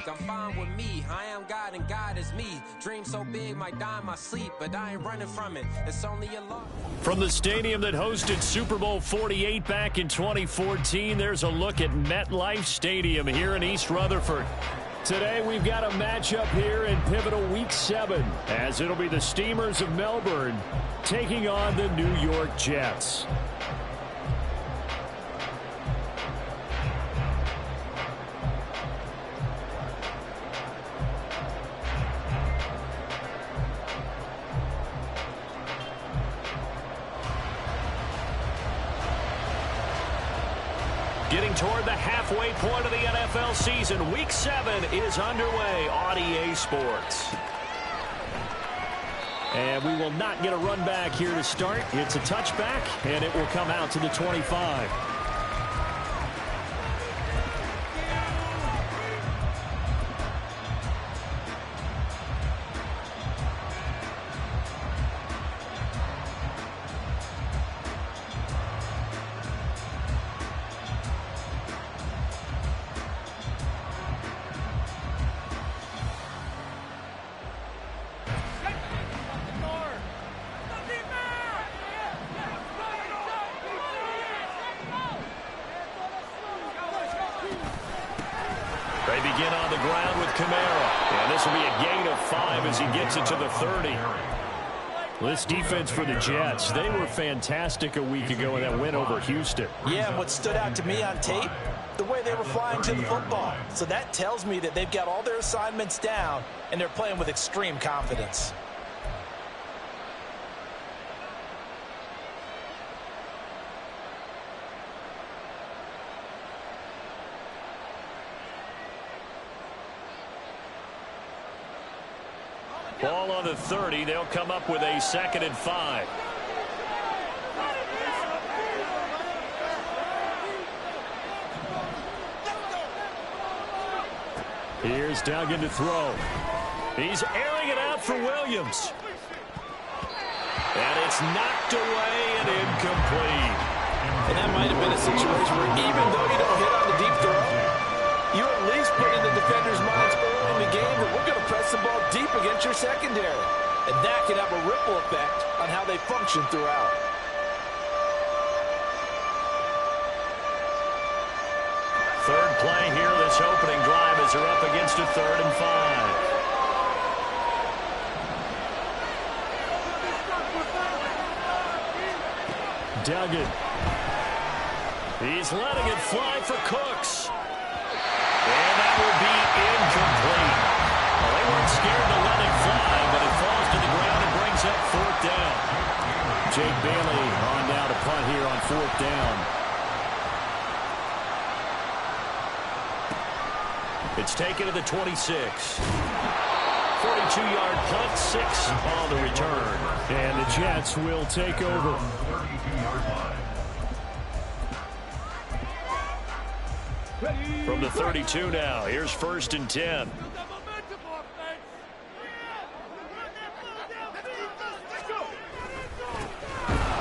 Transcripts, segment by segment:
I'm fine with me. I am God and God is me. Dream so big, might die in my sleep, but I ain't running from it. It's only a lot. From the stadium that hosted Super Bowl 48 back in 2014, there's a look at MetLife Stadium here in East Rutherford. Today we've got a matchup here in pivotal Week 7, as it'll be the Steamers of Melbourne taking on the New York Jets. Getting toward the halfway point of the NFL season, Week 7 is underway on EA Sports. And we will not get a run back here to start. It's a touchback, and it will come out to the 25. They begin on the ground with Kamara. And this will be a gain of 5 as he gets it to the 30. This defense for the Jets, they were fantastic a week ago in that win over Houston. Yeah, and what stood out to me on tape, the way they were flying to the football. So that tells me that they've got all their assignments down, and they're playing with extreme confidence. Ball on the 30. They'll come up with a 2nd and 5. Here's Duggan to throw. He's airing it out for Williams. And it's knocked away and incomplete. And that might have been a situation where even though you don't hit on the deep throw, you at least put in the defender's minds early in the game that we're going to press the ball deep against your secondary. And that can have a ripple effect on how they function throughout. Third play here, this opening drive as they're up against a 3rd and 5. Duggan. He's letting it fly for Cooks. And that will be incomplete. Well, they weren't scared to let it fly, but it falls to the ground and brings up 4th down. Jake Bailey on now to punt here on 4th down. It's taken to the 26. 42-yard punt, 6 on the return. And the Jets will take over. From the 32 now, here's 1st and 10.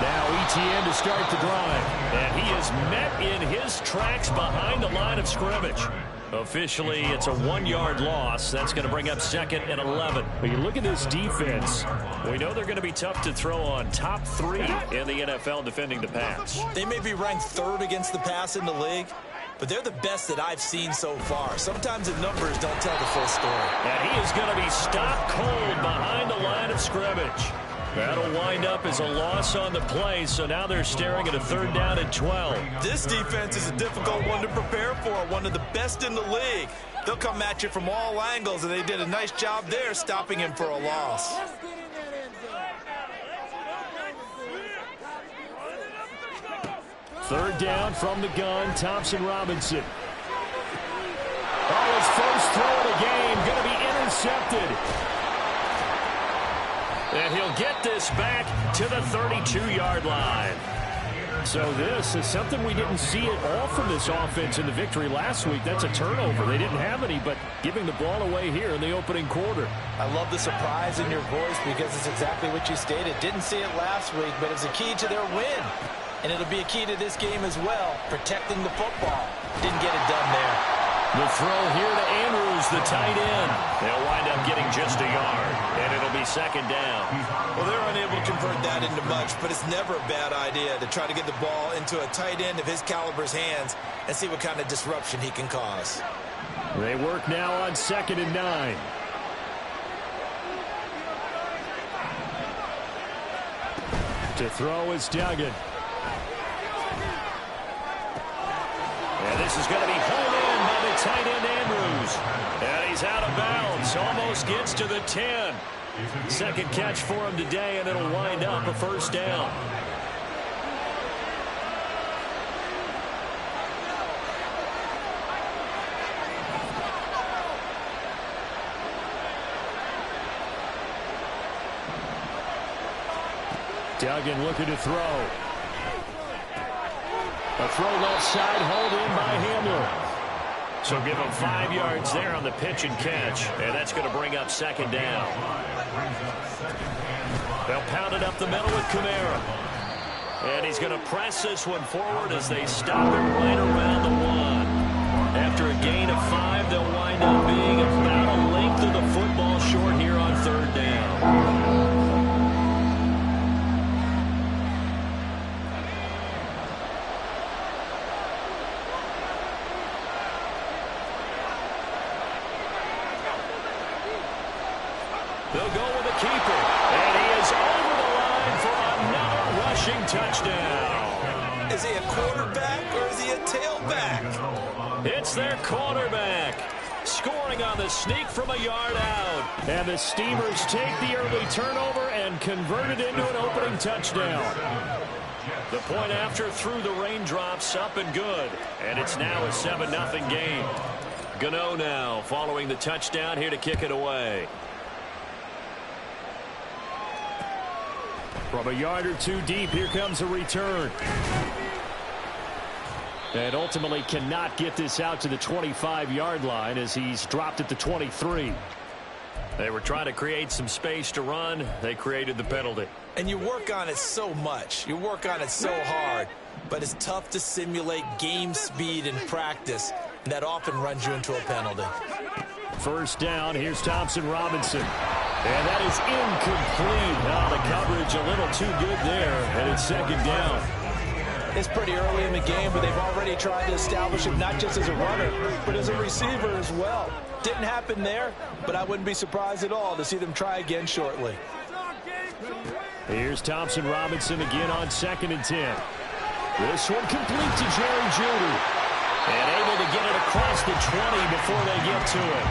Now ETN to start the drive. And he is met in his tracks behind the line of scrimmage. Officially, it's a 1-yard loss. That's going to bring up 2nd and 11. When you look at this defense, we know they're going to be tough to throw on. Top 3 in the NFL defending the pass. They may be ranked 3rd against the pass in the league, but they're the best that I've seen so far. Sometimes the numbers don't tell the full story. And he is going to be stopped cold behind the line of scrimmage. That'll wind up as a loss on the play, so now they're staring at a 3rd down and 12. This defense is a difficult one to prepare for, one of the best in the league. They'll come at you from all angles, and they did a nice job there stopping him for a loss. Third down from the gun, Thompson-Robinson. Oh, his first throw of the game, going to be intercepted. And he'll get this back to the 32-yard line. So this is something we didn't see at all from this offense in the victory last week. That's a turnover. They didn't have any, but giving the ball away here in the opening quarter. I love the surprise in your voice because it's exactly what you stated. Didn't see it last week, but it's a key to their win. And it'll be a key to this game as well, protecting the football. Didn't get it done there. The throw here to Andrews, the tight end. They'll wind up getting just a yard, and it'll be second down. Well, they're unable to convert that into much, but it's never a bad idea to try to get the ball into a tight end of his caliber's hands and see what kind of disruption he can cause. They work now on 2nd and 9. To throw is Duggan. And this is going to be hauled in by the tight end Andrews. And he's out of bounds. Almost gets to the 10. Second catch for him today, and it'll wind up a first down. Duggan looking to throw. A throw left side, hauled in by Hamler. So give him 5 yards there on the pitch and catch, and that's going to bring up second down. They'll pound it up the middle with Kamara. And he's going to press this one forward as they stop it right around the 1. After a gain of 5, they'll wind up being about a length of the football short here on third down. They'll go with the keeper, and he is over the line for another rushing touchdown. Is he a quarterback or is he a tailback? It's their quarterback, scoring on the sneak from a yard out. And the Steamers take the early turnover and convert it into an opening touchdown. The point after through the raindrops, up and good. And it's now a 7-0 game. Gano now following the touchdown here to kick it away. From a yard or two deep, here comes a return. And ultimately cannot get this out to the 25-yard line as he's dropped at the 23. They were trying to create some space to run. They created the penalty. And you work on it so much. You work on it so hard. But it's tough to simulate game speed in practice. And that often runs you into a penalty. First down, here's Thompson Robinson. And that is incomplete. Now the coverage a little too good there, and it's second down. It's pretty early in the game, but they've already tried to establish it not just as a runner, but as a receiver as well. Didn't happen there, but I wouldn't be surprised at all to see them try again shortly. Here's Thompson Robinson again on 2nd and 10. This one complete to Jerry Jeudy. And able to get it across the 20 before they get to it.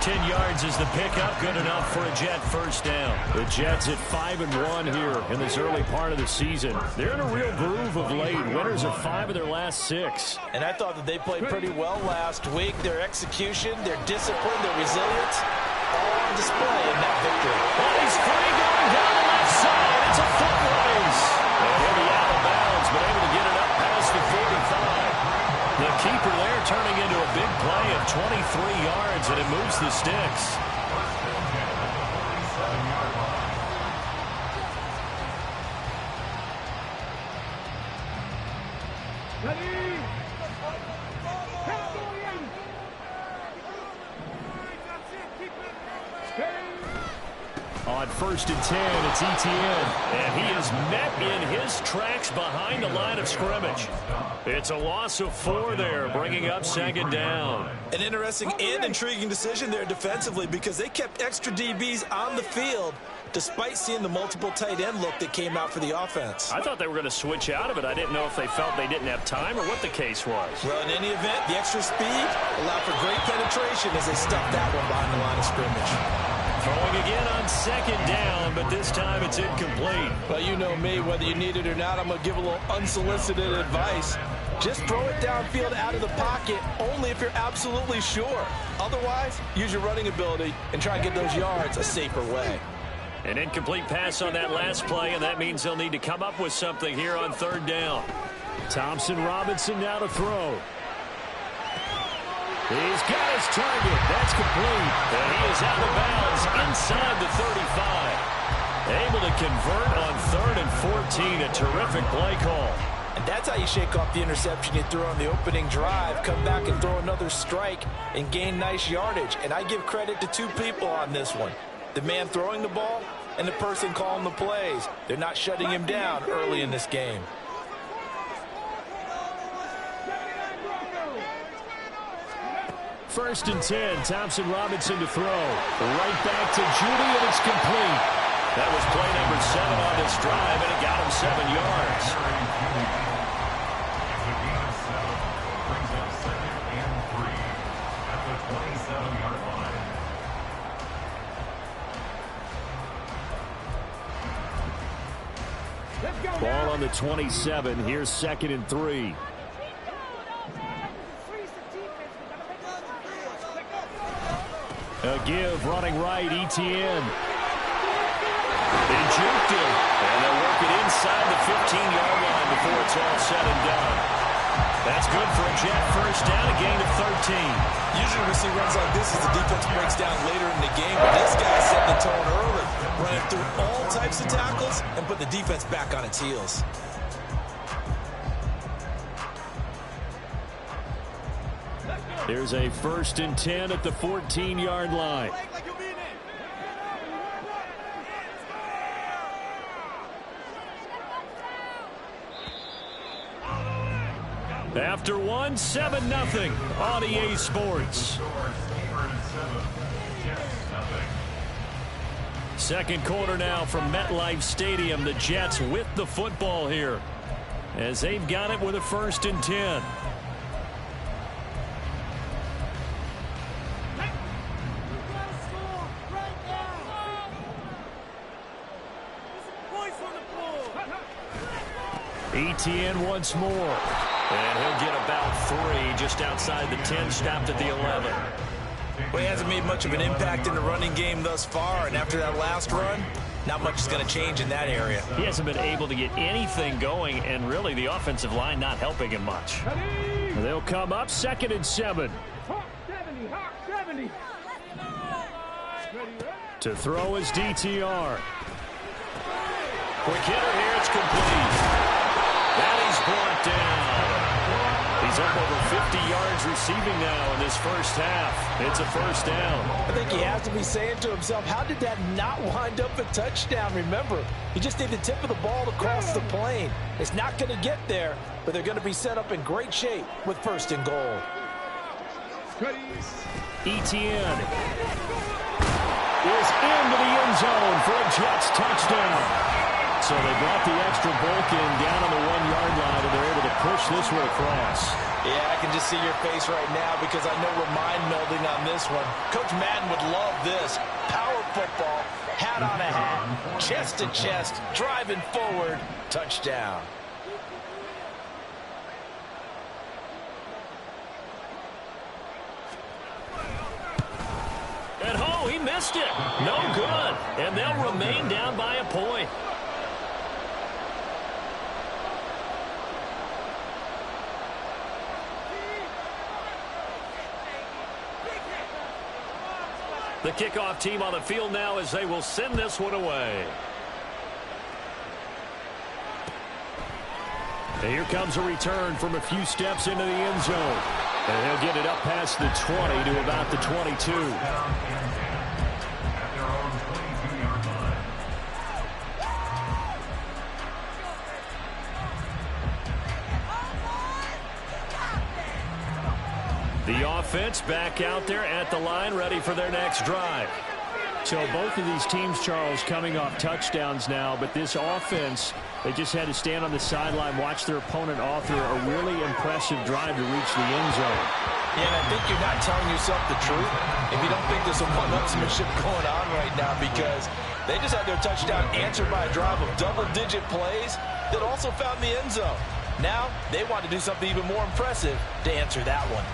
10 yards is the pickup, good enough for a Jet first down. The Jets at 5-1 here in this early part of the season. They're in a real groove of late. Winners of 5 of their last 6. And I thought that they played pretty well last week. Their execution, their discipline, their resilience, all on display in that victory. Oh, he's free going down the left side. It's a foot race. And he'll be out of bounds, but able to get it up past the 45. The keeper there turning into a big play of 23 yards, and it moves the sticks. On 1st and 10, it's Etienne, and he is met in his tracks behind the line of scrimmage. It's a loss of 4 there, bringing up second down. An interesting and intriguing decision there defensively because they kept extra DBs on the field despite seeing the multiple tight end look that came out for the offense. I thought they were going to switch out of it. I didn't know if they felt they didn't have time or what the case was. Well, in any event, the extra speed allowed for great penetration as they stuffed that one behind the line of scrimmage. Throwing again on second down, but this time it's incomplete. Well, you know me, whether you need it or not, I'm going to give a little unsolicited advice. Just throw it downfield out of the pocket only if you're absolutely sure. Otherwise, use your running ability and try and get those yards a safer way. An incomplete pass on that last play, and that means they'll need to come up with something here on third down. Thompson Robinson now to throw. He's got his target. That's complete. And he is out of bounds inside the 35. Able to convert on 3rd and 14. A terrific play call. And that's how you shake off the interception you threw on the opening drive, come back and throw another strike and gain nice yardage. And I give credit to two people on this one. The man throwing the ball and the person calling the plays. They're not shutting him down early in this game. First and 10, Thompson Robinson to throw. Right back to Judy, and it's complete. That was play number 7 on this drive, and it got him 7 yards. Ball on the 27. Here's 2nd and 3. A give, running right, ETN. They juked him, and they'll work it inside the 15-yard line before it's all said and done. That's good for a Jet first down, a gain of 13. Usually we see runs like this as the defense breaks down later in the game, but this guy set the tone early, running through all types of tackles and put the defense back on its heels. There's a 1st and 10 at the 14-yard line. After one, 7-0 on EA Sports. Second quarter now from MetLife Stadium. The Jets with the football here as they've got it with a 1st and 10. ETN once more. And he'll get about 3 just outside the 10, stopped at the 11. Well, he hasn't made much of an impact in the running game thus far, and after that last run, not much is going to change in that area. He hasn't been able to get anything going, and really the offensive line not helping him much. They'll come up 2nd and 7. To throw is DTR. Quick hitter here, it's complete. That he's brought down. He's up over 50 yards receiving now in this first half. It's a first down. I think he has to be saying to himself, how did that not wind up a touchdown? Remember, he just need the tip of the ball to cross the plane. It's not going to get there, but they're going to be set up in great shape with 1st and goal. ETN is into the end zone for a Jets touchdown. So they brought the extra bulk in down on the 1-yard line, and they're able to push this one across. Yeah, I can just see your face right now because I know we're mind melding on this one. Coach Madden would love this. Power football, hat on a hat, chest to chest, driving forward, touchdown. And oh, he missed it. No good. And they'll remain down by a point. The kickoff team on the field now as they will send this one away. And here comes a return from a few steps into the end zone. And he'll get it up past the 20 to about the 22. The offense back out there at the line, ready for their next drive. So both of these teams, Charles, coming off touchdowns now, but this offense, they just had to stand on the sideline, watch their opponent author a really impressive drive to reach the end zone. Yeah, and I think you're not telling yourself the truth if you don't think there's some one-upsmanship going on right now, because they just had their touchdown answered by a drive of double-digit plays that also found the end zone. Now they want to do something even more impressive to answer that one.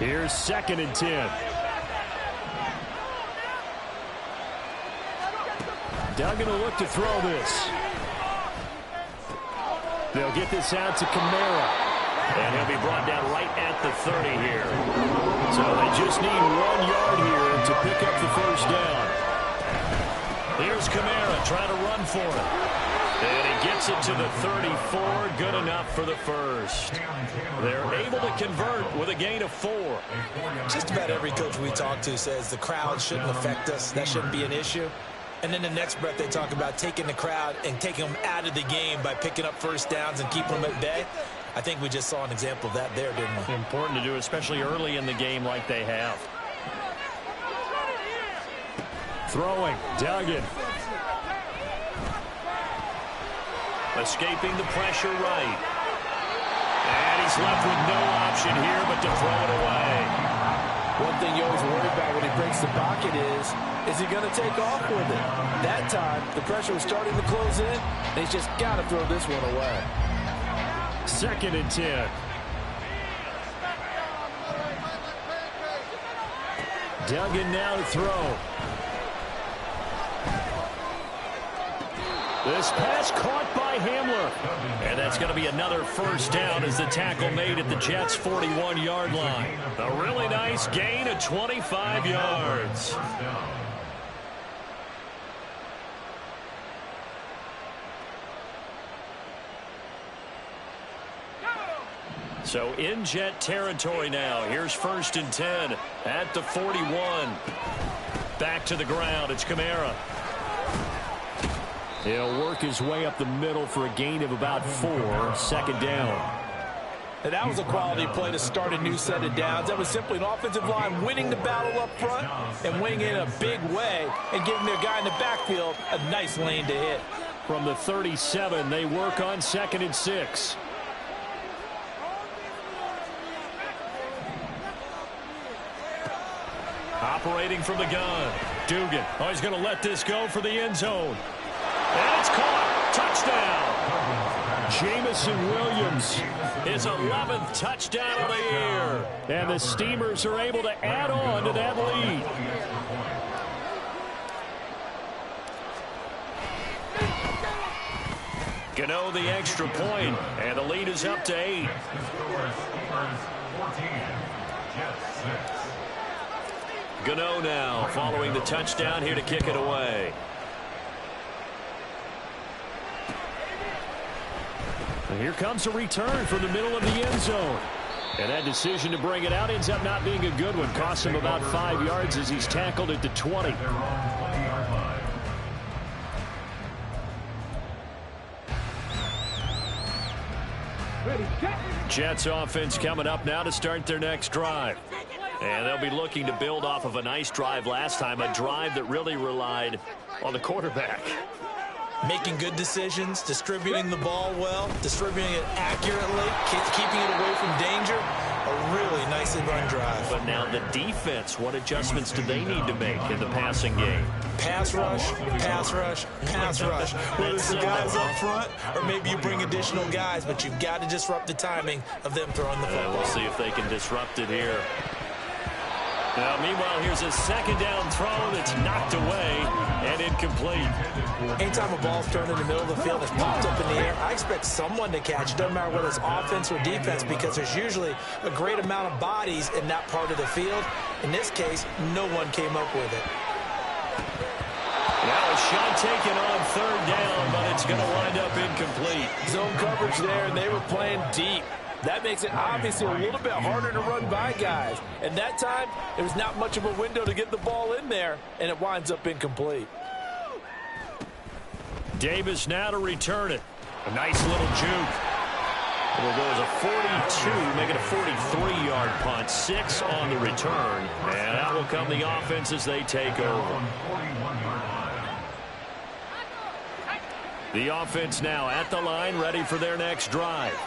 Here's 2nd and 10. Duggan will look to throw this. They'll get this out to Kamara. And he'll be brought down right at the 30 here. So they just need 1 yard here to pick up the first down. Here's Kamara trying to run for it. And he gets it to the 34. Good enough for the first. They're able to convert with a gain of 4. Just about every coach we talk to says the crowd shouldn't affect us. That shouldn't be an issue. And then the next breath they talk about taking the crowd and taking them out of the game by picking up first downs and keeping them at bay. I think we just saw an example of that there, didn't we? Important to do, especially early in the game like they have. Throwing, Duggan. Escaping the pressure right. And he's left with no option here but to throw it away. One thing you always worry about when he breaks the pocket is he going to take off with it? That time, the pressure was starting to close in, and he's just got to throw this one away. 2nd and 10. Duggan now to throw. This pass caught by Hamler. And that's going to be another first down as the tackle made at the Jets' 41-yard line. A really nice gain of 25 yards. So in Jet territory now. Here's 1st and 10 at the 41. Back to the ground. It's Kamara. He'll work his way up the middle for a gain of about 4. 2nd down. And that was a quality play to start a new set of downs. That was simply an offensive line winning the battle up front and winning it in a big way and giving their guy in the backfield a nice lane to hit. From the 37, they work on 2nd and 6. Operating from the gun. Dugan. Oh, he's going to let this go for the end zone. And it's caught. Touchdown. Jamison Williams, his 11th touchdown of the year. And the Steamers are able to add on to that lead. Gano the extra point, and the lead is up to 8. Gano now following the touchdown here to kick it away. And here comes a return from the middle of the end zone. And that decision to bring it out ends up not being a good one. Costs him about 5 yards as he's tackled at the 20. Jets offense coming up now to start their next drive. And they'll be looking to build off of a nice drive last time, a drive that really relied on the quarterback. Making good decisions, distributing the ball well, distributing it accurately, keeping it away from danger. A really nicely run drive. But now the defense, what adjustments do they need to make in the passing game? Pass rush, pass rush, pass rush. Whether it's the guys up front or maybe you bring additional guys, but you've got to disrupt the timing of them throwing the football. We'll see if they can disrupt it here. Now, meanwhile, here's a 2nd down throw that's knocked away and incomplete. Anytime a ball's turned in the middle of the field, it's popped up in the air, I expect someone to catch it. Doesn't matter whether it's offense or defense, because there's usually a great amount of bodies in that part of the field. In this case, no one came up with it. Now a shot taken on 3rd down, but it's going to wind up incomplete. Zone coverage there, and they were playing deep. That makes it obviously a little bit harder to run by guys. And that time, there was not much of a window to get the ball in there, and it winds up incomplete. Davis now to return it. A nice little juke. It will go as a 42, make it a 43-yard punt. 6 on the return. And out will come the offense as they take over. The offense now at the line, ready for their next drive.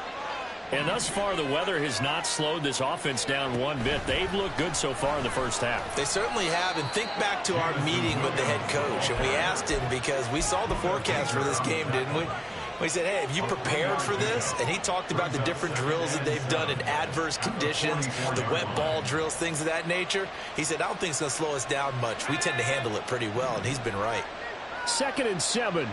And thus far, the weather has not slowed this offense down one bit. They've looked good so far in the first half. They certainly have. And think back to our meeting with the head coach. And we asked him, because we saw the forecast for this game, didn't we? We said, hey, have you prepared for this? And he talked about the different drills that they've done in adverse conditions, the wet ball drills, things of that nature. He said, I don't think it's going to slow us down much. We tend to handle it pretty well, and he's been right. 2nd and 7.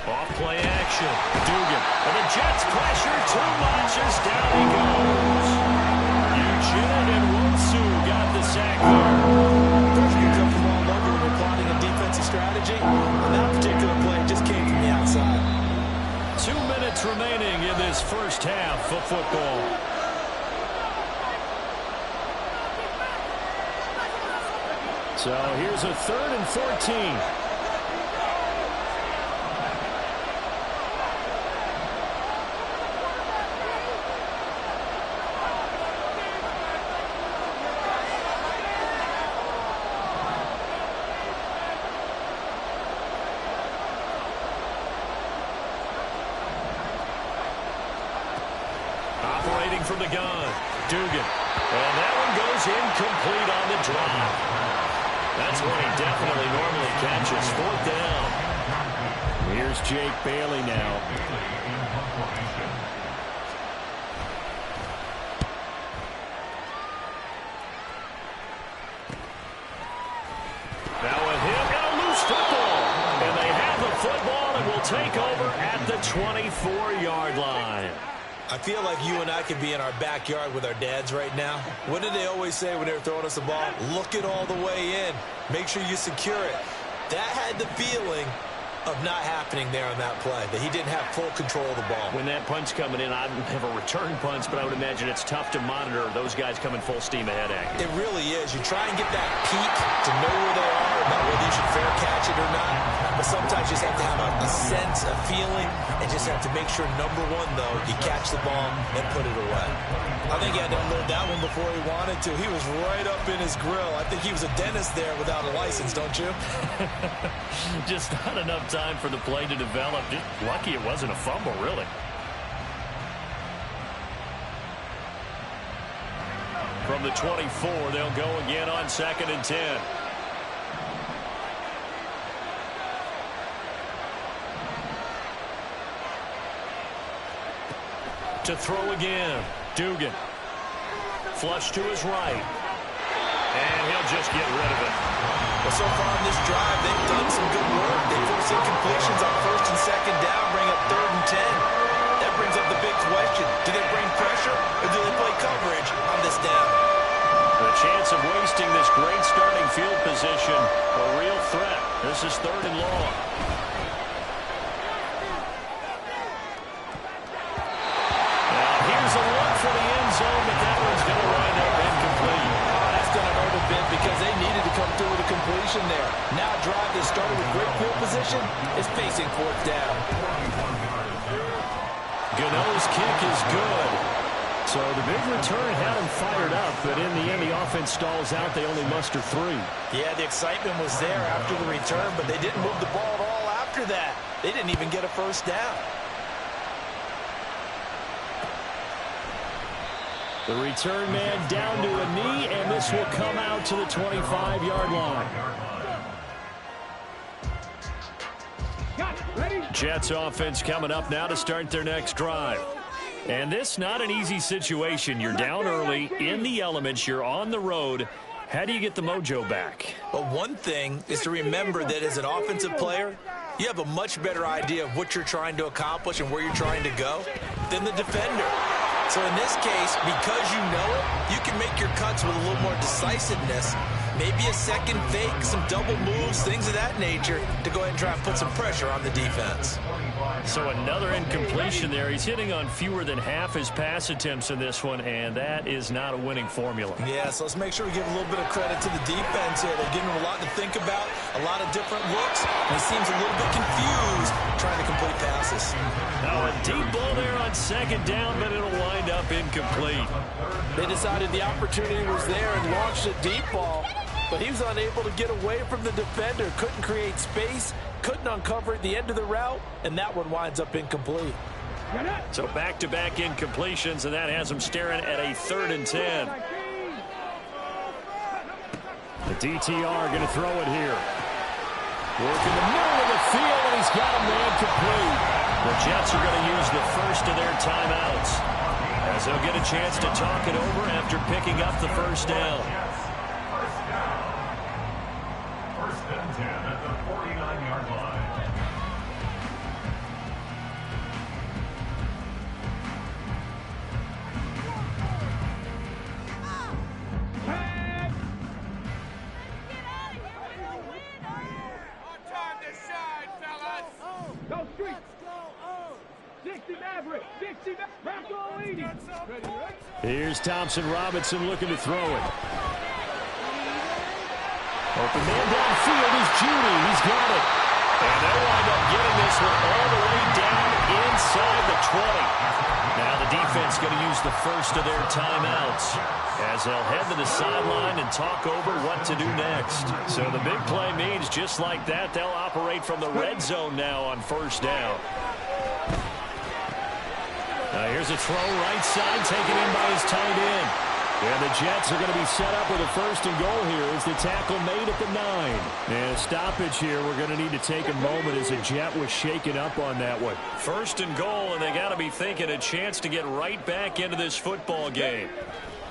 Off play action. Dugan. And the Jets pressure. 2 notches. Down he goes. Eugene and Wosu got the sack there. Pressure can come from all strategy. On that particular play, it just came from the outside. 2 minutes remaining in this first half of football. So here's a 3rd and 14. Operating from the gun, Dugan. And that one goes incomplete on the drive. That's what he definitely normally catches. 4th down. Here's Jake Bailey now. Now with him and a loose football. And they have the football and will take over at the 24-yard line. I feel like you and I could be in our backyard with our dads right now. What did they always say when they were throwing us the ball? Look it all the way in. Make sure you secure it. That had the feeling of not happening there on that play, that he didn't have full control of the ball. When that punch coming in, I don't have a return punch, but I would imagine it's tough to monitor those guys coming full steam ahead at you. It really is. You try and get that peek to know where they are, about whether you should fair catch it or not. But sometimes you just have to have a sense, a feeling, and just have to make sure, number one, though, you catch the ball and put it away. I think he had to unload that one before he wanted to. He was right up in his grill. I think he was a dentist there without a license, don't you? Just not enough time for the play to develop. Just lucky it wasn't a fumble, really. From the 24, they'll go again on 2nd and 10. To throw again, Dugan. Flush to his right. And he'll just get rid of it. Well, so far in this drive, they've done some good work. They force incompletions on 1st and 2nd down, bring up 3rd and 10. That brings up the big question. Do they bring pressure or do they play coverage on this down? The chance of wasting this great starting field position, a real threat. This is 3rd and long. Now here's a look for the end zone, but that one's going to wind up incomplete. That's going to hurt a bit because they needed to come through with a completion there. Now a drive that started with great field position is facing 4th down. Gano's kick is good. So the big return had him fired up, but in the end the offense stalls out. They only muster 3. Yeah, the excitement was there after the return, but they didn't move the ball at all after that. They didn't even get a 1st down. The return man down to a knee, and this will come out to the 25-yard line. Jets offense coming up now to start their next drive. And this not an easy situation. You're down early, in the elements, you're on the road. How do you get the mojo back? Well, one thing is to remember that as an offensive player, you have a much better idea of what you're trying to accomplish and where you're trying to go than the defender. So in this case, because you know it, you can make your cuts with a little more decisiveness. Maybe a second fake, some double moves, things of that nature to go ahead and try and put some pressure on the defense. So another incompletion there. He's hitting on fewer than half his pass attempts in this one, and that is not a winning formula. Yeah, so let's make sure we give a little bit of credit to the defense here. They're giving him a lot to think about, a lot of different looks, and he seems a little bit confused trying to complete passes. Now a deep ball there on 2nd down, but it'll wind up incomplete. They decided the opportunity was there and launched a deep ball, but he was unable to get away from the defender, couldn't create space, couldn't uncover at the end of the route, and that one winds up incomplete. So back-to-back incompletions, and that has him staring at a 3rd and 10. The DTR going to throw it here. Working the middle of the field, and he's got a man complete. The Jets are going to use the first of their timeouts, as they'll get a chance to talk it over after picking up the 1st down. 1st and 10 at the 49-yard line. Here's Thompson Robinson looking to throw it. Open man downfield is Judy. He's got it. And they'll wind up getting this one all the way down inside the 20. Now the defense going to use the first of their timeouts as they'll head to the sideline and talk over what to do next. So the big play means just like that, they'll operate from the red zone now on first down. Now here's a throw right side taken in by his tight end. And the Jets are going to be set up with a first and goal here as the tackle made at the 9. And a stoppage here. We're going to need to take a moment as a Jet was shaken up on that one. First and goal, and they got to be thinking a chance to get right back into this football game.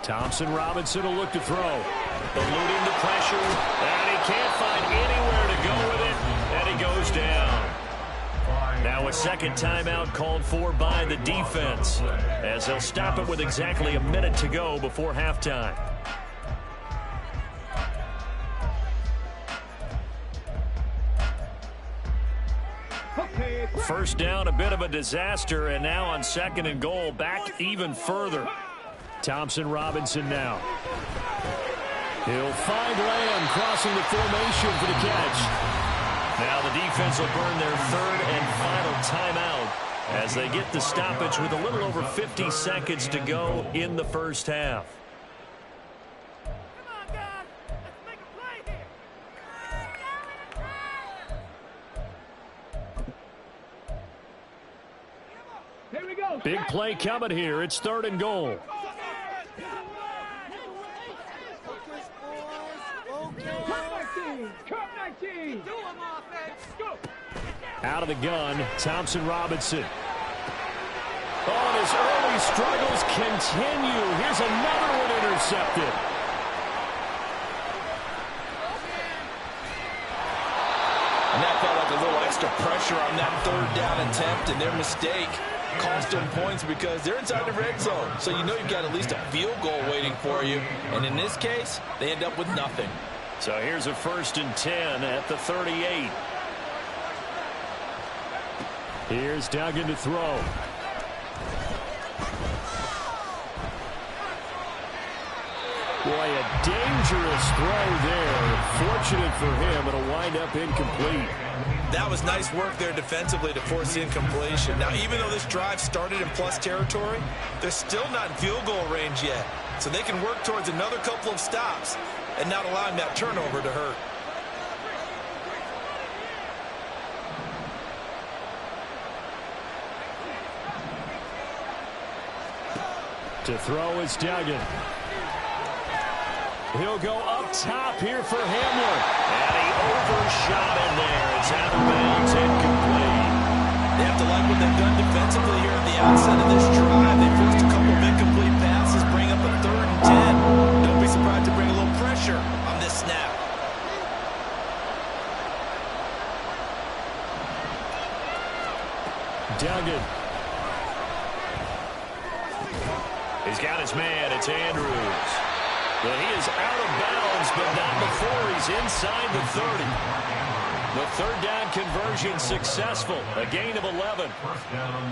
Thompson Robinson will look to throw. Eluding the pressure, and he can't find anywhere to go with it, and he goes down. Now a second timeout called for by the defense as they'll stop it with exactly a minute to go before halftime. First down, a bit of a disaster, and now on second and goal, back even further. Thompson Robinson now. He'll find Lamb crossing the formation for the catch. Now the defense will burn their third and final timeout as they get the stoppage with a little over 50 seconds to go in the first half. Come on, guys. Let's make a play here. Here we go. Big play coming here. It's third and goal. Out of the gun, Thompson Robinson. Oh, and his early struggles continue. Here's another one intercepted. And that felt like a little extra pressure on that third down attempt, and their mistake cost them points because they're inside the red zone. So you know you've got at least a field goal waiting for you. And in this case, they end up with nothing. So here's a 1st and 10 at the 38. Here's Duggan to throw. Boy, a dangerous throw there. Fortunate for him, it'll wind up incomplete. That was nice work there defensively to force the incompletion. Now, even though this drive started in plus territory, they're still not in field goal range yet. So they can work towards another couple of stops and not allowing that turnover to hurt. To throw is Duggan. He'll go up top here for Hamler. And he overshot in there. It's out of bounds, incomplete. They have to like what they've done defensively here at the outset of this drive. They forced a couple of incomplete passes, bring up a 3rd and 10. Don't be surprised to bring a little pressure on this snap. Duggan. He's got his man. It's Andrews. But he is out of bounds, but not before he's inside the 30. The third down conversion successful. A gain of 11.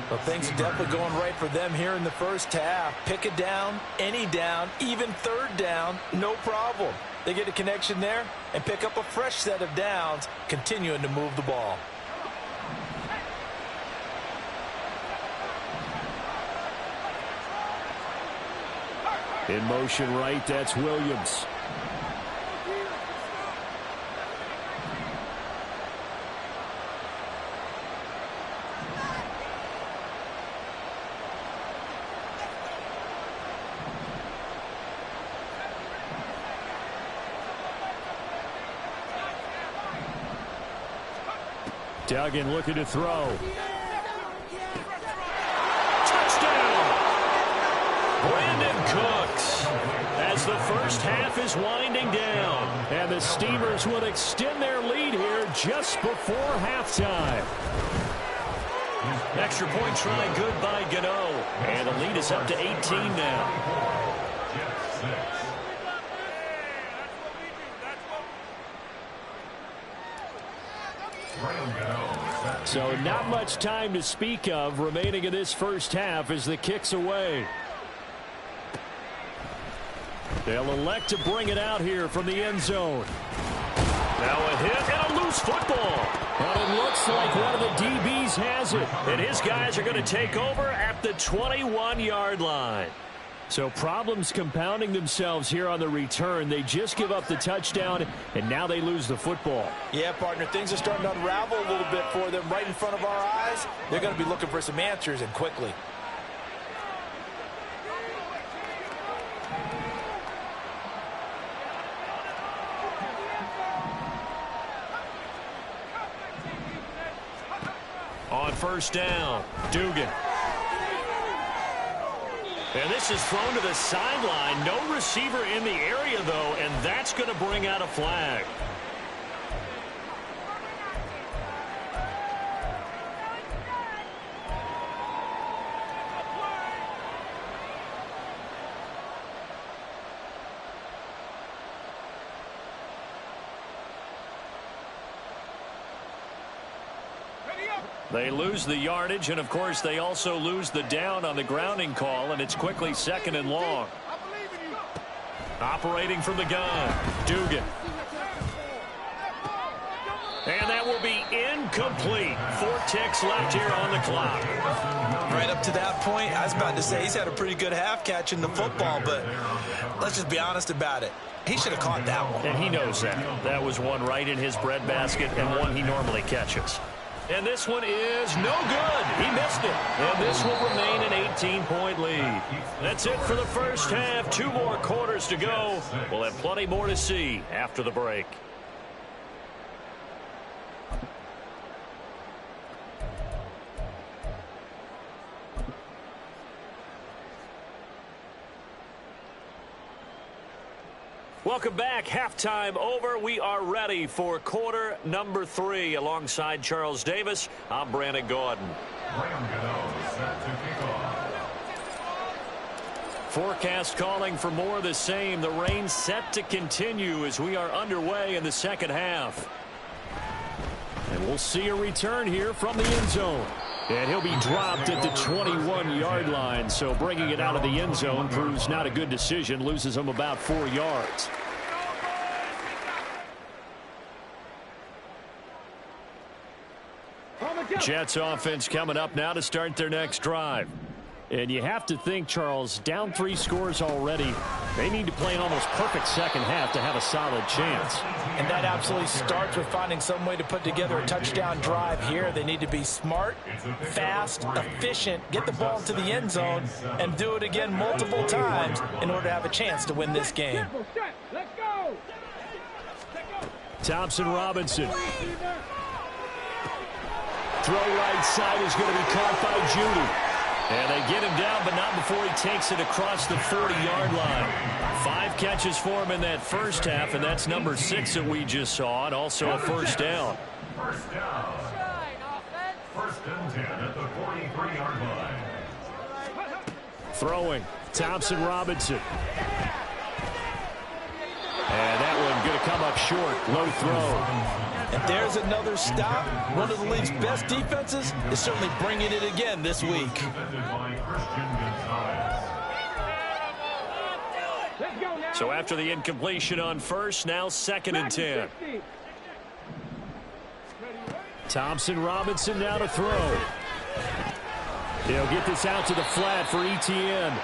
Well, things are definitely going right for them here in the first half. Pick it down, any down, even third down, no problem. They get a connection there and pick up a fresh set of downs, continuing to move the ball. In motion right, that's Williams. Duggan looking to throw. Touchdown! Brandon Cooks, as the first half is winding down. And the Steamers would extend their lead here just before halftime. Extra point try good by Gano. And the lead is up to 18 now. So not much time to speak of remaining in this first half as the kick's away. They'll elect to bring it out here from the end zone. Now a hit and a loose football. But it looks like one of the DBs has it. And his guys are going to take over at the 21-yard line. So problems compounding themselves here on the return. They just give up the touchdown, and now they lose the football. Yeah, partner, things are starting to unravel a little bit for them right in front of our eyes. They're going to be looking for some answers, and quickly. On first down, Dugan. And this is thrown to the sideline. No receiver in the area, though, and that's going to bring out a flag. They lose the yardage, and, of course, they also lose the down on the grounding call, and it's quickly 2nd and long. Operating from the gun, Dugan. And that will be incomplete. 4 ticks left here on the clock. Right up to that point, I was about to say he's had a pretty good half catching the football, but let's just be honest about it. He should have caught that one. And he knows that. That was one right in his breadbasket and one he normally catches. And this one is no good. He missed it. And this will remain an 18-point lead. That's it for the first half. 2 more quarters to go. We'll have plenty more to see after the break. Welcome back. Halftime over. We are ready for quarter number 3. Alongside Charles Davis, I'm Brandon Gordon. Forecast calling for more of the same. The rain set to continue as we are underway in the second half. And we'll see a return here from the end zone. And he'll be dropped at the 21-yard line. So bringing it out of the end zone proves not a good decision. Loses him about 4 yards. Jets offense coming up now to start their next drive. And you have to think, Charles, down 3 scores already. They need to play an almost perfect second half to have a solid chance. And that absolutely starts with finding some way to put together a touchdown drive here. They need to be smart, fast, efficient, get the ball to the end zone, and do it again multiple times in order to have a chance to win this game. Let's go. Thompson Robinson. Throw right side is going to be caught by Judy. And they get him down, but not before he takes it across the 40-yard line. 5 catches for him in that first half, and that's number 6 that we just saw, and also a first down. First down. 1st and 10 at the 43-yard line. Throwing, Thompson Robinson. And that one going to come up short. Low throw. And there's another stop. One of the league's best defenses is certainly bringing it again this week. So after the incompletion on first, now 2nd and 10. Thompson Robinson now to throw. He'll get this out to the flat for ETN.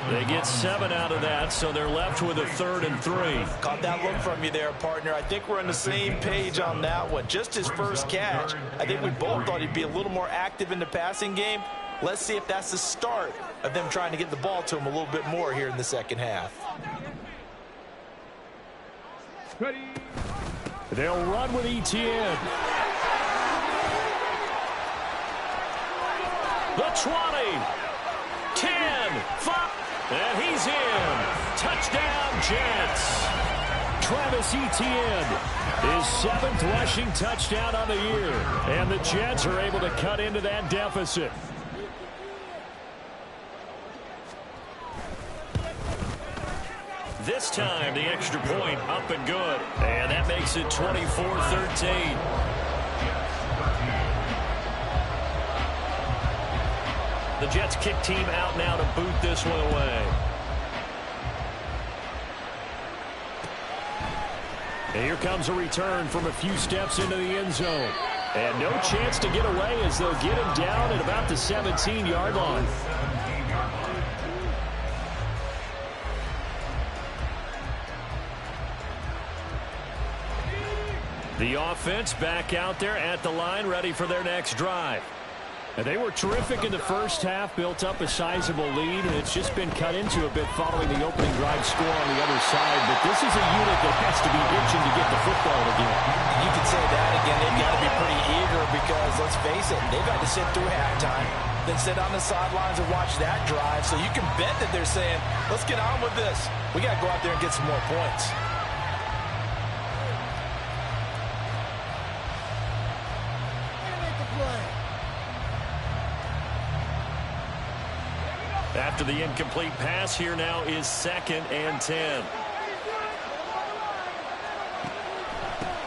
They get 7 out of that, so they're left with a 3rd and 3. Caught that look from you there, partner. I think we're on the same page on that one. Just his first catch. I think we both thought he'd be a little more active in the passing game. Let's see if that's the start of them trying to get the ball to him a little bit more here in the second half. They'll run with ETN. The 20. 10, 5, and he's in. Touchdown, Jets. Travis Etienne, his 7th rushing touchdown on the year. And the Jets are able to cut into that deficit. This time, the extra point up and good. And that makes it 24-13. The Jets kick team out now to boot this one away. And here comes a return from a few steps into the end zone. And no chance to get away as they'll get him down at about the 17-yard line. The offense back out there at the line, ready for their next drive. And they were terrific in the first half, built up a sizable lead, and it's just been cut into a bit following the opening drive score on the other side. But this is a unit that has to be itching to get the football again. You could say that again. They've got to be pretty eager because, let's face it, they've had to sit through halftime, then sit on the sidelines and watch that drive. So you can bet that they're saying, let's get on with this. We got to go out there and get some more points. After the incomplete pass, here now is 2nd and 10.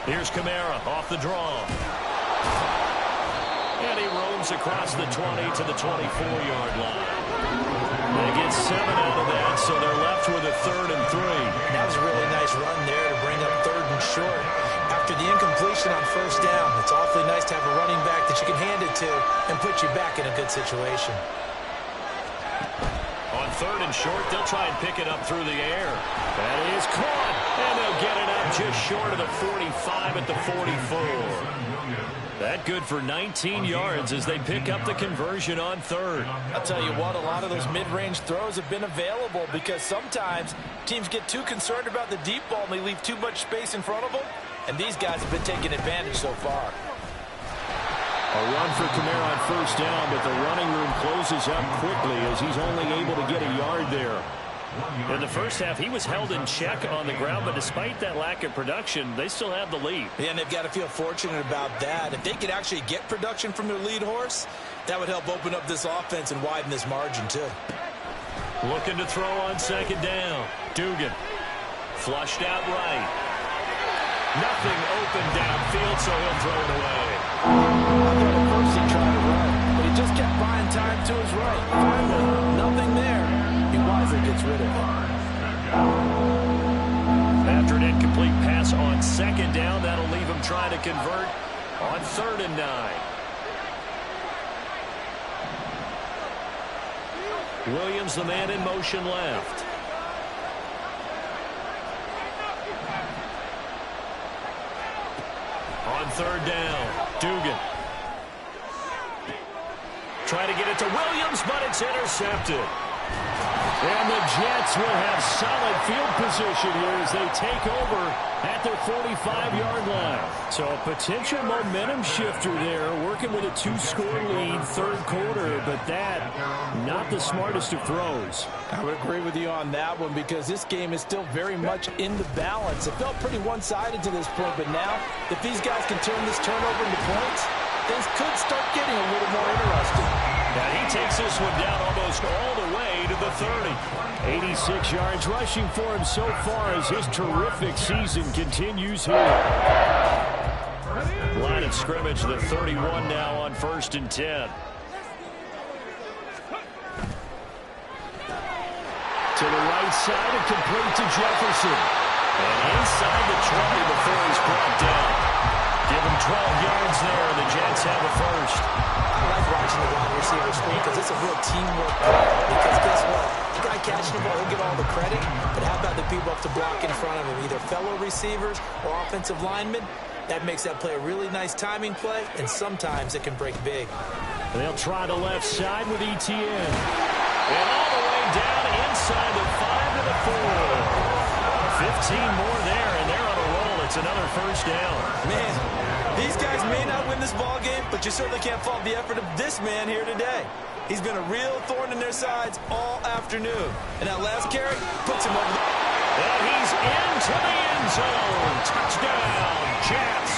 Here's Kamara off the draw. And he roams across the 20 to the 24-yard line. They get 7 out of that, so they're left with a 3rd and 3. That was a really nice run there to bring up 3rd and short. After the incompletion on 1st down, it's awfully nice to have a running back that you can hand it to and put you back in a good situation. On 3rd and short, they'll try and pick it up through the air. That is caught, and they'll get it up just short of the 45 at the 44. That good for 19 yards as they pick up the conversion on 3rd. I'll tell you what, a lot of those mid-range throws have been available because sometimes teams get too concerned about the deep ball and they leave too much space in front of them, and these guys have been taking advantage so far. A run for Kamara on 1st down, but the running room closes up quickly as he's only able to get a yard there. In the first half, he was held in check on the ground, but despite that lack of production, they still have the lead. Yeah, and they've got to feel fortunate about that. If they could actually get production from their lead horse, that would help open up this offense and widen this margin, too. Looking to throw on 2nd down. Dugan flushed out right. Nothing open downfield, so he'll throw it away. I thought at first he tried to run, but he just kept buying time to his right. Finally, nothing there. He wisely gets rid of it. After an incomplete pass on 2nd down, that'll leave him trying to convert on 3rd and 9. Williams, the man in motion left. On 3rd down, Dugan. Try to get it to Williams, but it's intercepted. And the Jets will have solid field position here as they take over at their 45-yard line. So a potential momentum shifter there, working with a 2-score lead, 3rd quarter, but that, not the smartest of throws. I would agree with you on that one because this game is still very much in the balance. It felt pretty one-sided to this point, but now, if these guys can turn this turnover into points, things could start getting a little more interesting. Now he takes this one down almost all the way to the 30. 86 yards rushing for him so far as his terrific season continues here. Line of scrimmage, the 31 now on 1st and 10. To the right side and complete to Jefferson. And inside the 20 before he's brought down. Give him 12 yards there, and the Jets have a first. I like watching the wide receiver screen because it's a real teamwork play. Because guess what? The guy catching the ball, he'll get all the credit. But how about the people up to block in front of him, either fellow receivers or offensive linemen? That makes that play a really nice timing play, and sometimes it can break big. They'll try the left side with ETN. And all the way down inside the 5 to the 4. 15 more there, and they're on a roll. It's another first down. Man, these guys may not win this ball game, but you certainly can't fault the effort of this man here today. He's been a real thorn in their sides all afternoon. And that last carry puts him over the... And he's into the end zone. Touchdown, Jets.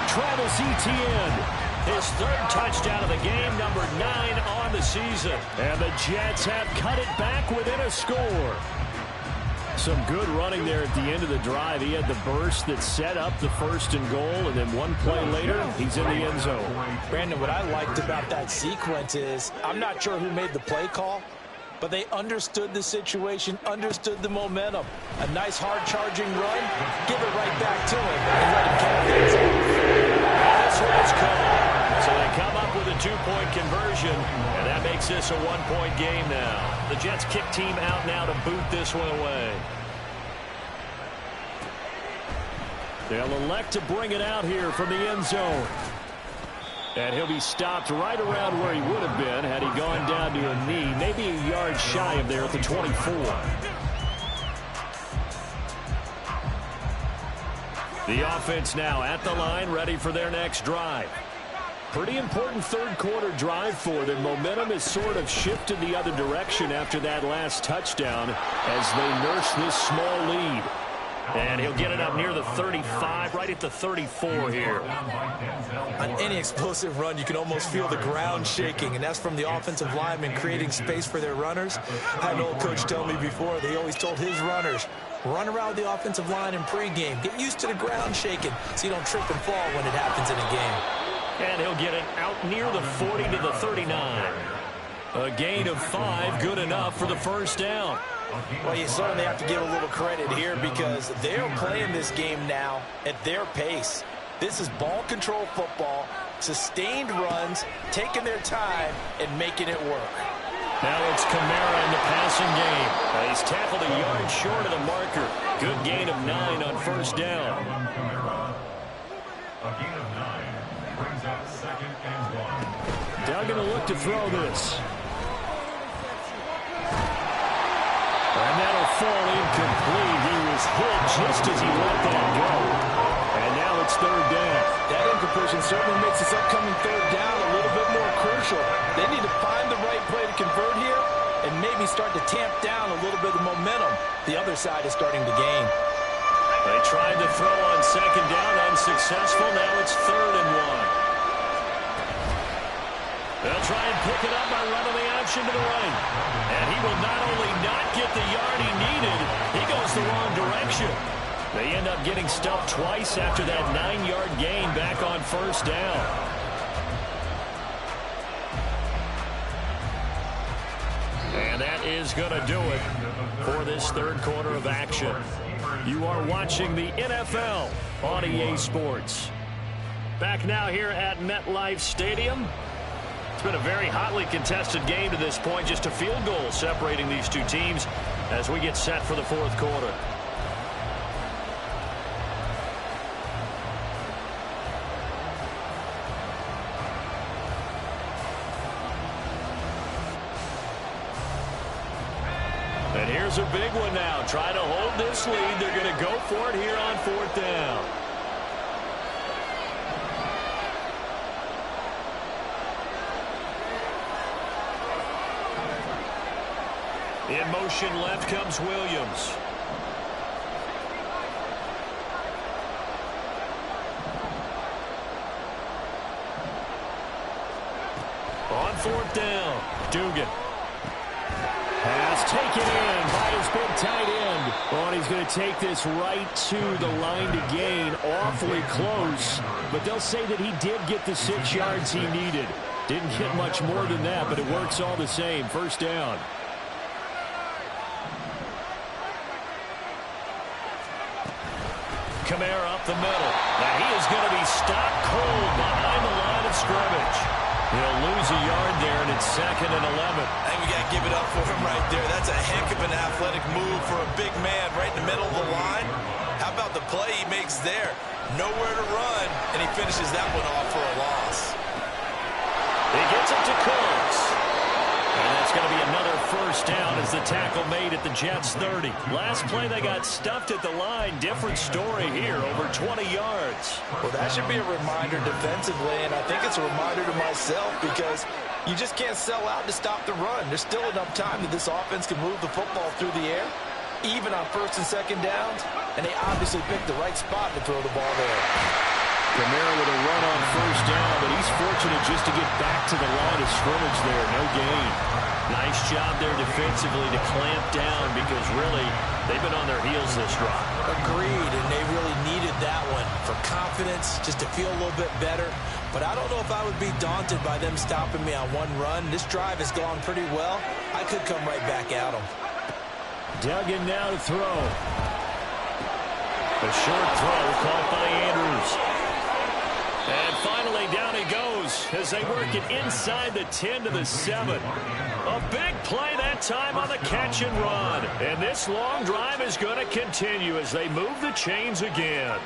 Travis Etienne, his 3rd touchdown of the game, number 9 on the season. And the Jets have cut it back within a score. Some good running there at the end of the drive. He had the burst that set up the 1st and goal, and then one play later, he's in the end zone. Brandon, what I liked about that sequence is I'm not sure who made the play call, but they understood the situation, understood the momentum. A nice hard-charging run, give it right back to him, and let him carry things off. That's what it's called. So they come up with a 2-point conversion, and that makes this a 1-point game now. The Jets kick team out now to boot this one away. They'll elect to bring it out here from the end zone. And he'll be stopped right around where he would have been had he gone down to a knee, maybe a yard shy of there at the 24. The offense now at the line, ready for their next drive. Pretty important third-quarter drive for them. Momentum has sort of shifted the other direction after that last touchdown as they nurse this small lead. And he'll get it up near the 35, right at the 34 here. On any explosive run, you can almost feel the ground shaking, and that's from the offensive linemen creating space for their runners. I had an old coach tell me before, they always told his runners, run around the offensive line in pregame. Get used to the ground shaking so you don't trip and fall when it happens in a game. And he'll get it out near the 40 to the 39. A gain of 5, good enough for the first down. Well, you certainly have to give a little credit here because they're playing this game now at their pace. This is ball control football, sustained runs, taking their time, and making it work. Now it's Kamara in the passing game. He's tackled a yard short of the marker. Good gain of 9 on first down. A gain of 9 brings up 2nd and 1. Doug going to look to throw this. And that'll fall incomplete. He was hit just as he let that go. And now it's 3rd down. That incompletion certainly makes this upcoming 3rd down a little bit more crucial. They need to find the right play to convert here and maybe start to tamp down a little bit of momentum. The other side is starting to gain. They tried to throw on 2nd down, unsuccessful. Now it's 3rd and 1. They'll try and pick it up by running the option to the right. And he will not only not get the yard he needed, he goes the wrong direction. They end up getting stuffed twice after that 9-yard gain back on first down. And that is going to do it for this 3rd quarter of action. You are watching the NFL on EA Sports. Back now here at MetLife Stadium. It's been a very hotly contested game to this point. Just a field goal separating these two teams as we get set for the 4th quarter. And here's a big one now. Try to hold this lead. They're going to go for it here on 4th down. In motion left comes Williams. On 4th down, Dugan. Pass taken in by his big tight end. Oh, and he's going to take this right to the line to gain. Awfully close. But they'll say that he did get the 6 yards he needed. Didn't get much more than that, but it works all the same. First down. Kamara up the middle. Now he is going to be stopped cold behind the line of scrimmage. He'll lose a yard there, and it's 2nd and 11. I think we got to give it up for him right there. That's a heck of an athletic move for a big man right in the middle of the line. How about the play he makes there? Nowhere to run, and he finishes that one off for a loss. He gets it to Cooks. And that's going to be another first down as the tackle made at the Jets' 30. Last play, they got stuffed at the line. Different story here, over 20 yards. Well, that should be a reminder defensively, and I think it's a reminder to myself because you just can't sell out to stop the run. There's still enough time that this offense can move the football through the air, even on 1st and 2nd downs, and they obviously picked the right spot to throw the ball there. Kamara with a run on first down, but he's fortunate just to get back to the line of scrimmage there. No gain. Nice Nice job there defensively to clamp down because really they've been on their heels this drive. Agreed, and they really needed that one for confidence, just to feel a little bit better. But I don't know if I would be daunted by them stopping me on one run. This drive has gone pretty well. I could come right back at them. Duggan now to throw. A short throw caught by Andrews. And finally down he goes as they work it inside the 10 to the 7. A big play that time on the catch and run. And this long drive is going to continue as they move the chains again.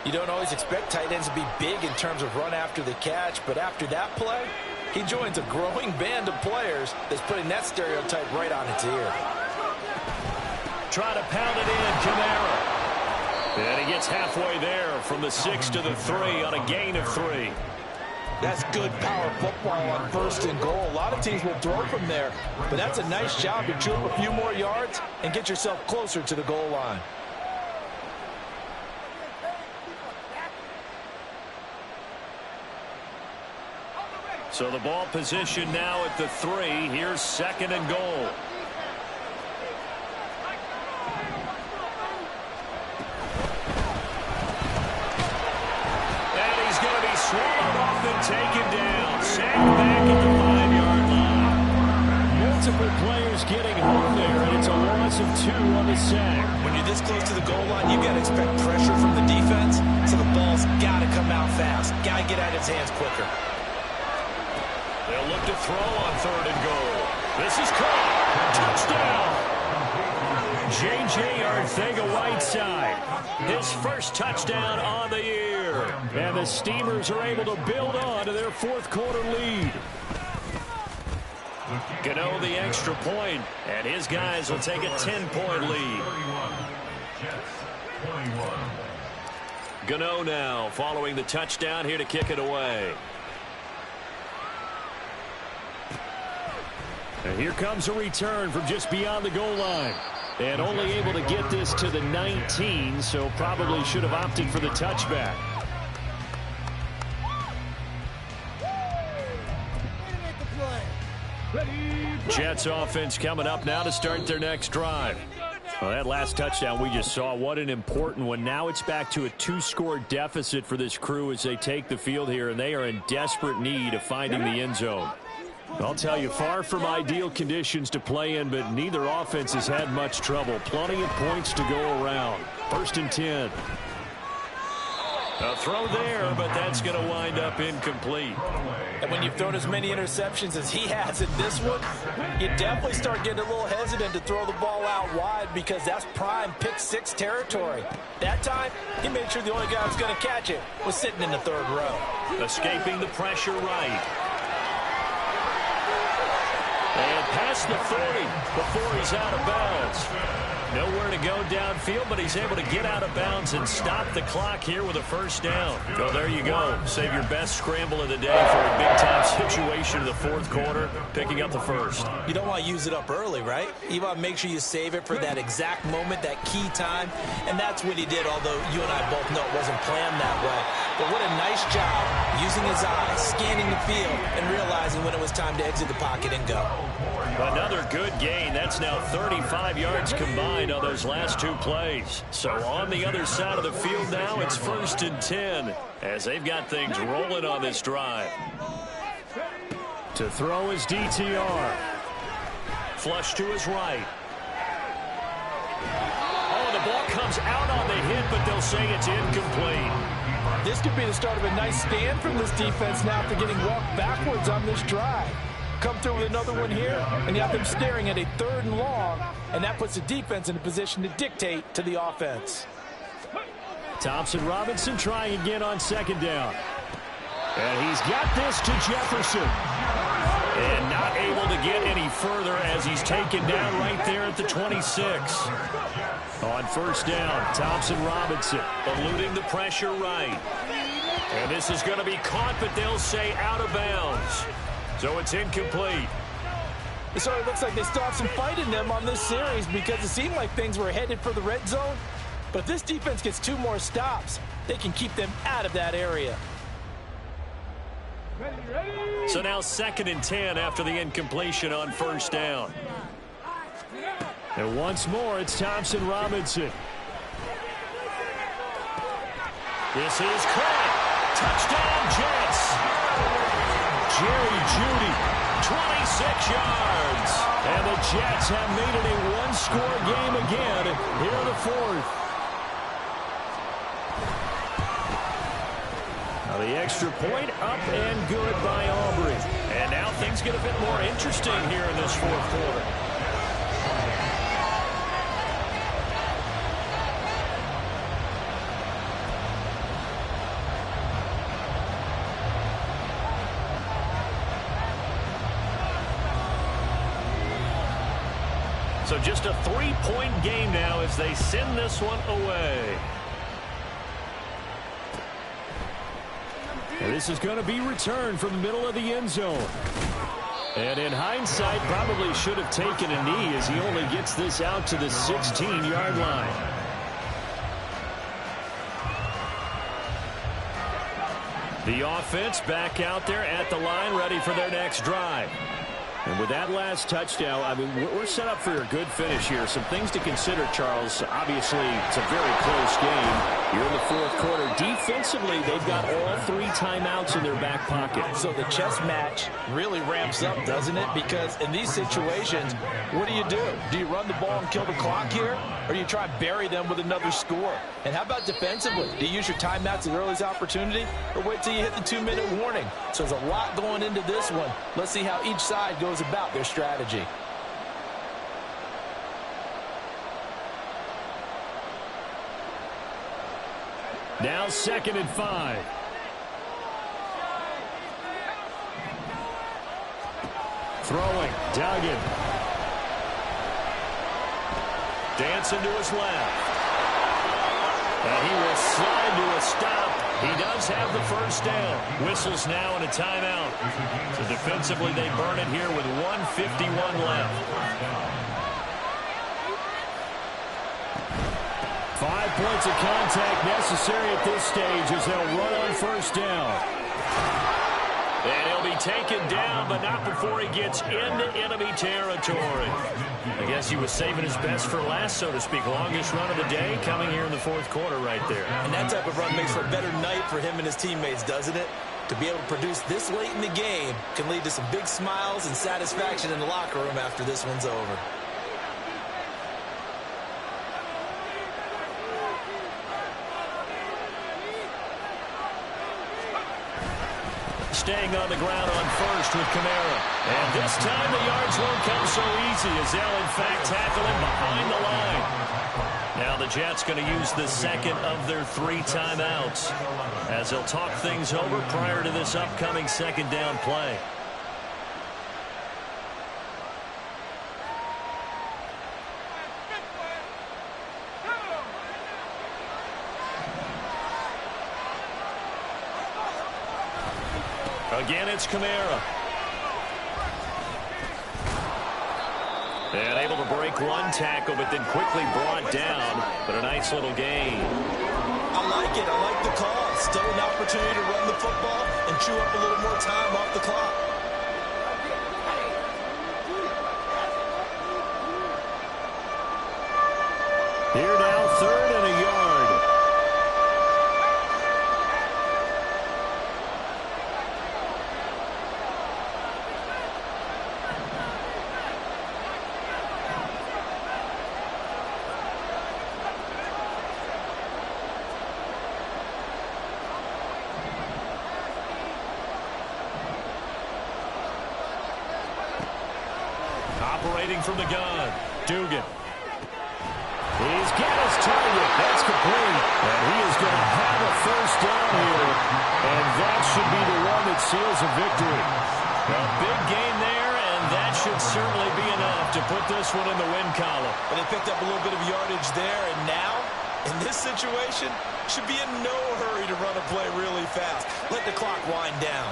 You don't always expect tight ends to be big in terms of run after the catch, but after that play, he joins a growing band of players that's putting that stereotype right on its ear. Try to pound it in, Kamara. And he gets halfway there from the 6 to the 3 on a gain of 3. That's good power football on 1st and goal. A lot of teams will throw from there, but that's a nice job to chew up a few more yards and get yourself closer to the goal line. So the ball position now at the 3. Here's 2nd and goal. Swallowed off and taken down. Sacked back at the 5-yard line. Multiple players getting home there, and it's a loss of 2 on the sack. When you're this close to the goal line, you've got to expect pressure from the defense, so the ball's got to come out fast. Got to get out of his hands quicker. They'll look to throw on 3rd and goal. This is caught. Touchdown. J.J. Arcega-Whiteside. His first touchdown on the year. And the Steamers are able to build on to their 4th quarter lead. Gano the extra point, and his guys will take a 10-point lead. Gano now following the touchdown here to kick it away. And here comes a return from just beyond the goal line. And only able to get this to the 19, so probably should have opted for the touchback. Jets offense coming up now to start their next drive. Well, that last touchdown we just saw, what an important one. Now it's back to a 2-score deficit for this crew as they take the field here, and they are in desperate need of finding the end zone. I'll tell you, far from ideal conditions to play in, but neither offense has had much trouble. Plenty of points to go around. 1st and 10. A throw there, but that's going to wind up incomplete. And when you've thrown as many interceptions as he has in this one, you definitely start getting a little hesitant to throw the ball out wide because that's prime pick 6 territory. That time, he made sure the only guy who was going to catch it was sitting in the 3rd row. Escaping the pressure right. And past the 40 before he's out of bounds. Nowhere to go downfield, but he's able to get out of bounds and stop the clock here with a 1st down. Well, there you go. Save your best scramble of the day for a big-time situation in the 4th quarter, picking up the 1st. You don't want to use it up early, right? You want to make sure you save it for that exact moment, that key time, and that's what he did, although you and I both know it wasn't planned that way. But what a nice job using his eyes, scanning the field, and realizing when it was time to exit the pocket and go. Another good gain. That's now 35 yards combined on those last 2 plays. So on the other side of the field now, it's 1st and 10 as they've got things rolling on this drive. To throw is DTR. Flush to his right. Oh, the ball comes out on the hit, but they'll say it's incomplete. This could be the start of a nice stand from this defense now after getting walked backwards on this drive. Come through with another one here, and you have them staring at a 3rd and long, and that puts the defense in a position to dictate to the offense. Thompson Robinson trying again on 2nd down. And he's got this to Jefferson. And not able to get any further as he's taken down right there at the 26. On 1st down, Thompson Robinson eluding the pressure right. And this is going to be caught, but they'll say out of bounds. So it's incomplete. So it looks like they still have some fight in them on this series because it seemed like things were headed for the red zone. But if this defense gets 2 more stops, they can keep them out of that area. So now 2nd and 10 after the incompletion on first down. And once more, it's Thompson Robinson. This is caught. Touchdown, Jets. Jerry Jeudy, 26 yards. and the Jets have made it a one-score game again here in the 4th. Now the extra point up and good by Aubrey. And now things get a bit more interesting here in this 4th quarter. So just a 3-point game now as they send this one away. And this is going to be returned from the middle of the end zone. And in hindsight, probably should have taken a knee as he only gets this out to the 16-yard line. The offense back out there at the line, ready for their next drive. And with that last touchdown, I mean, we're set up for a good finish here. Some things to consider, Charles. Obviously, it's a very close game. You're in the 4th quarter. Defensively, they've got all 3 timeouts in their back pocket. So the chess match really ramps up, doesn't it? Because in these situations, what do? Do you run the ball and kill the clock here? Or do you try and bury them with another score? And how about defensively? Do you use your timeouts at earliest opportunity? Or wait till you hit the 2-minute warning? So there's a lot going into this one. Let's see how each side goes about their strategy. Now 2nd and 5. Throwing, Duggan. Dancing to his left. And he will slide to a stop. He does have the first down. Whistles now and a timeout. So defensively they burn it here with 1:51 left. 5 points of contact necessary at this stage as they'll run on first down. And he'll be taken down, but not before he gets into enemy territory. I guess he was saving his best for last, so to speak. Longest run of the day coming here in the 4th quarter right there. And that type of run makes for a better night for him and his teammates, doesn't it? To be able to produce this late in the game can lead to some big smiles and satisfaction in the locker room after this one's over. Staying on the ground on first with Kamara. And this time the yards won't come so easy as they'll in fact tackle him behind the line. Now the Jets going to use the 2nd of their 3 timeouts as they'll talk things over prior to this upcoming 2nd down play. Again, it's Kamara. And able to break one tackle, but then quickly brought down. But a nice little gain. I like it. I like the call. Still an opportunity to run the football and chew up a little more time off the clock. Here now, 3rd and a yard. Operating from the gun, Dugan. He's got his target. That's complete. And he is going to have a first down here. And that should be the one that seals a victory. A big gain there, and that should certainly be enough to put this one in the win column. But they picked up a little bit of yardage there, and now, in this situation, should be in no hurry to run a play really fast. Let the clock wind down.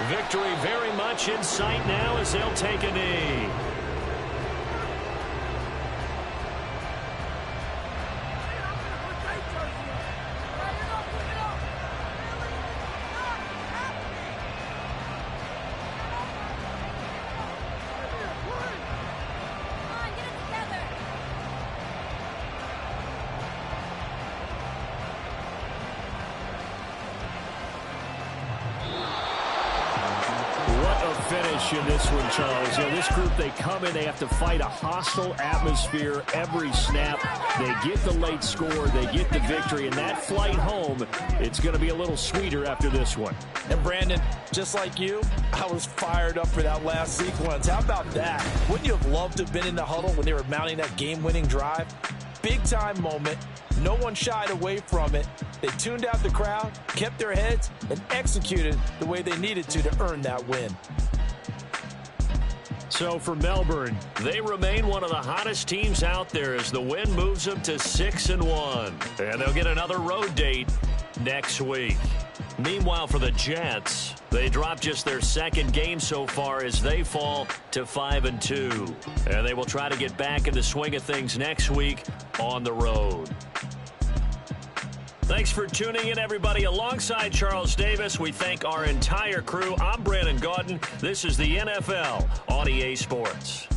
Victory very much in sight now as they'll take a knee. finish in this one, Charles. You know, this group, they come in, they have to fight a hostile atmosphere every snap. They get the late score, they get the victory, and that flight home, it's going to be a little sweeter after this one. And Brandon, just like you, I was fired up for that last sequence. How about that? Wouldn't you have loved to have been in the huddle when they were mounting that game-winning drive? Big-time moment. No one shied away from it. They tuned out the crowd, kept their heads, and executed the way they needed to earn that win. So for Melbourne, they remain one of the hottest teams out there as the win moves them to 6-1. And they'll get another road date next week. Meanwhile, for the Jets, they dropped just their second game so far as they fall to 5-2. And they will try to get back in the swing of things next week on the road. Thanks for tuning in, everybody. Alongside Charles Davis, we thank our entire crew. I'm Brandon Gaudin. This is the NFL on EA Sports.